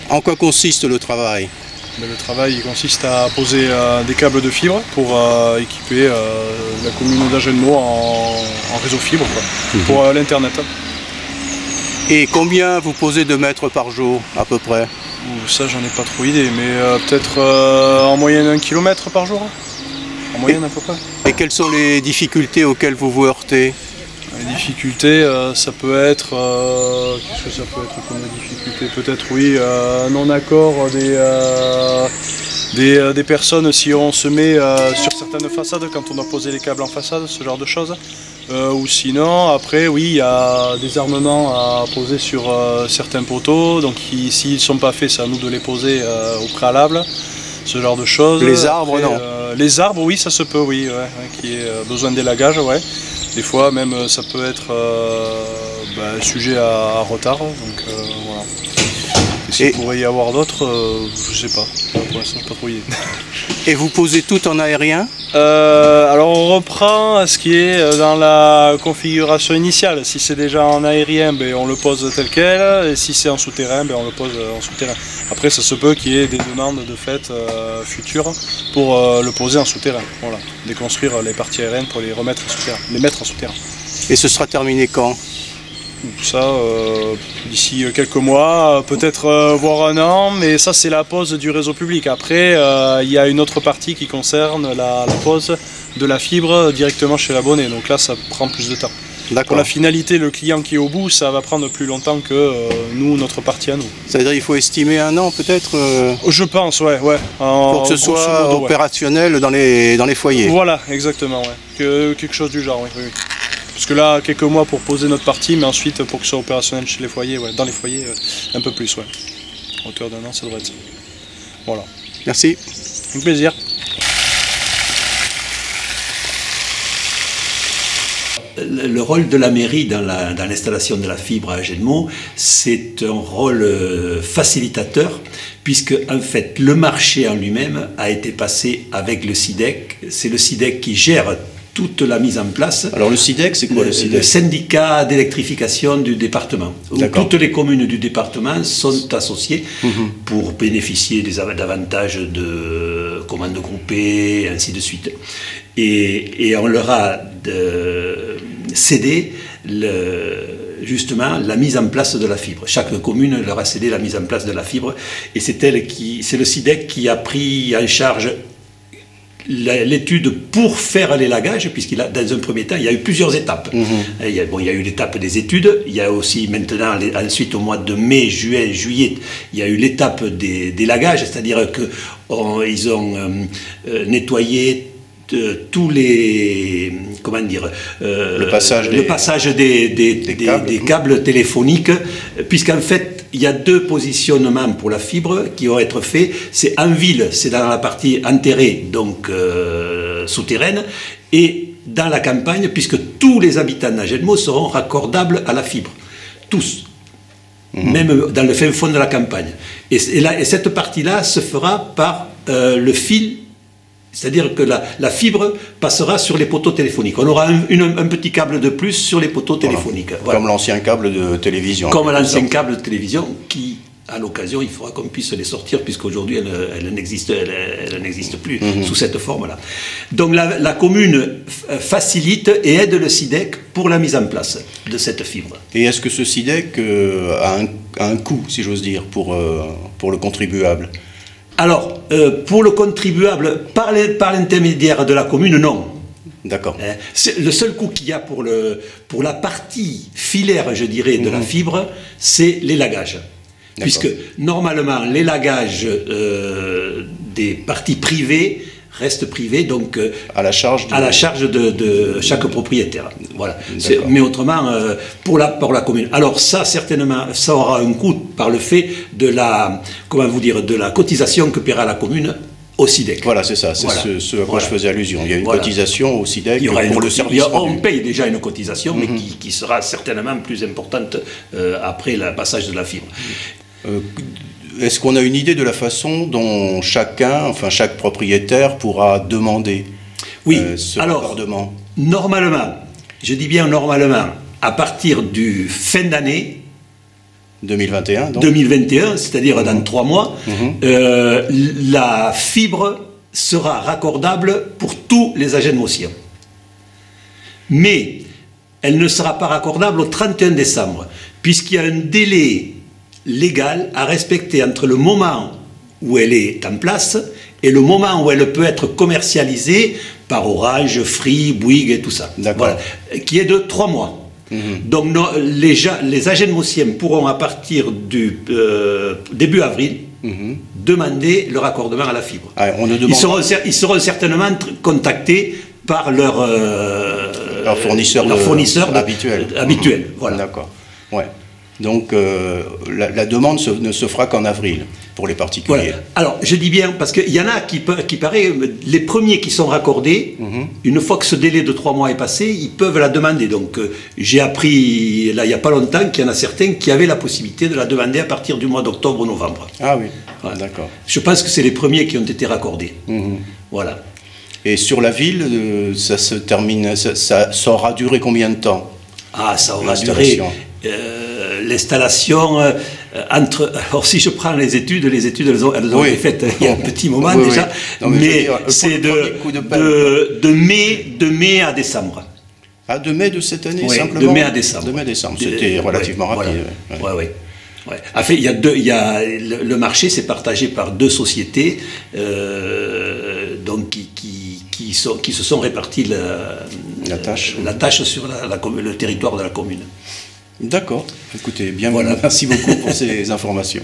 En quoi consiste le travail? Le travail il consiste à poser des câbles de fibre pour équiper la commune d'Agenmot en réseau fibre quoi, pour l'internet. Et combien vous posez de mètres par jour à peu près? Ça j'en ai pas trop idée, mais peut-être en moyenne 1 km par jour. En moyenne à peu près. Et quelles sont les difficultés auxquelles vous vous heurtez? Les difficultés, ça peut être... qu'est-ce que ça peut être comme difficulté? Peut-être oui, non-accord des personnes si on se met sur certaines façades quand on doit poser les câbles en façade, ce genre de choses. Ou sinon, après, oui, il y a des armements à poser sur certains poteaux, donc s'ils ne sont pas faits, c'est à nous de les poser au préalable, ce genre de choses. Les arbres, après, non? Les arbres, oui, ça se peut, oui, ouais, qui est besoin d'élagage, ouais. Des fois, même, ça peut être sujet à retard, donc voilà. S'il pourrait y avoir d'autres, je sais pas. Pour l'instant, je n'ai pas trop idée. Et vous posez tout en aérien? Alors on reprend ce qui est dans la configuration initiale. Si c'est déjà en aérien, ben, on le pose tel quel, et si c'est en souterrain, ben, on le pose en souterrain. Après ça se peut qu'il y ait des demandes de fait futures pour le poser en souterrain. Voilà. Déconstruire les parties aériennes pour les remettre en souterrain, les mettre en souterrain. Et ce sera terminé quand? Ça, d'ici quelques mois, peut-être voire un an, mais ça c'est la pose du réseau public. Après, il y a une autre partie qui concerne la pose de la fibre directement chez l'abonné, donc là ça prend plus de temps. Pour la finalité, le client qui est au bout, ça va prendre plus longtemps que nous, notre partie à nous. Ça veut dire qu'il faut estimer un an peut-être Je pense, ouais. Pour que ce soit modo, opérationnel dans les foyers. Voilà, exactement, ouais. Quelque chose du genre, oui. Parce que là, quelques mois pour poser notre partie, mais ensuite pour que ce soit opérationnel chez les foyers, ouais, dans les foyers, un peu plus, ouais. À hauteur d'un an, ça devrait être ça. Voilà. Merci. Avec plaisir. Le rôle de la mairie dans l'installation de la fibre à Agenmot, c'est un rôle facilitateur, puisque en fait le marché en lui-même a été passé avec le SIDEC. C'est le SIDEC qui gère toute la mise en place. Alors le SIDEC, c'est quoi le SIDEC? Le syndicat d'électrification du département. Où toutes les communes du département sont associées pour bénéficier des avantages de commandes groupées, ainsi de suite. Et on leur a cédé justement la mise en place de la fibre. Chaque commune leur a cédé la mise en place de la fibre, et c'est le SIDEC qui a pris en charge l'étude pour faire l'élagage, dans un premier temps, il y a eu plusieurs étapes. Il y a eu l'étape des études, il y a aussi maintenant, ensuite au mois de mai, juin, juillet, il y a eu l'étape d'élagage, c'est-à-dire qu'ils ont nettoyé tous les, comment dire, le passage des câbles téléphoniques, puisqu'en fait il y a deux positionnements pour la fibre qui vont être faits. C'est en ville, c'est dans la partie enterrée, donc souterraine, et dans la campagne, puisque tous les habitants d'Agenmot seront raccordables à la fibre, tous, même dans le fin fond de la campagne. Et cette partie-là se fera par le fil. C'est-à-dire que la fibre passera sur les poteaux téléphoniques. On aura un petit câble de plus sur les poteaux téléphoniques. Voilà. Comme l'ancien câble de télévision. Comme l'ancien câble de télévision qui, à l'occasion, il faudra qu'on puisse les sortir, puisqu'aujourd'hui, elle n'existe plus sous cette forme-là. Donc la commune facilite et aide le SIDEC pour la mise en place de cette fibre. Et est-ce que ce SIDEC a un coût, si j'ose dire, pour le contribuable? Alors, pour le contribuable, par l'intermédiaire de la commune, non. D'accord. Le seul coût qu'il y a pour la partie filaire, je dirais, de la fibre, c'est l'élagage. Puisque, normalement, l'élagage des parties privées reste privé, donc à la charge de chaque propriétaire. Voilà. Mais autrement, pour la commune. Alors ça, certainement, ça aura un coût par le fait de la cotisation que paiera la commune au SIDEC. Voilà, c'est ça, c'est ce à quoi je faisais allusion. Il y a une cotisation au SIDEC pour le service rendu. On paye déjà une cotisation, mais qui sera certainement plus importante après le passage de la fibre. est-ce qu'on a une idée de la façon dont chaque propriétaire pourra demander ce raccordement? Normalement, je dis bien normalement, à partir du fin d'année 2021, donc. 2021, c'est-à-dire dans 3 mois, la fibre sera raccordable pour tous les agents motiens. Mais elle ne sera pas raccordable au 31 décembre, puisqu'il y a un délai légal à respecter entre le moment où elle est en place et le moment où elle peut être commercialisée par Orange, Free, Bouygues et tout ça. Voilà, qui est de 3 mois. Donc les agents motiens pourront à partir du début avril demander le raccordement à la fibre. Ah, ils seront certainement contactés par leur fournisseur habituel. Voilà. D'accord. Ouais. Donc la demande ne se fera qu'en avril pour les particuliers. Voilà. Alors je dis bien parce qu'il y en a qui paraît les premiers qui sont raccordés, une fois que ce délai de 3 mois est passé, ils peuvent la demander. Donc j'ai appris là il n'y a pas longtemps qu'il y en a certains qui avaient la possibilité de la demander à partir du mois d'octobre ou novembre. Ah oui. Voilà. D'accord. Je pense que c'est les premiers qui ont été raccordés. Voilà. Et sur la ville, ça se termine, ça aura duré combien de temps? Ah, ça aura duré. L'installation alors si je prends les études elles ont été faites il y a un petit moment déjà, mais c'est de mai à décembre. Ah, de mai de cette année simplement? De mai à décembre. De mai à décembre, c'était relativement rapide. Voilà. Ouais. En fait, le marché s'est partagé par 2 sociétés donc qui se sont répartis la tâche sur le territoire de la commune. D'accord. Écoutez, bien, voilà. Merci beaucoup pour ces informations.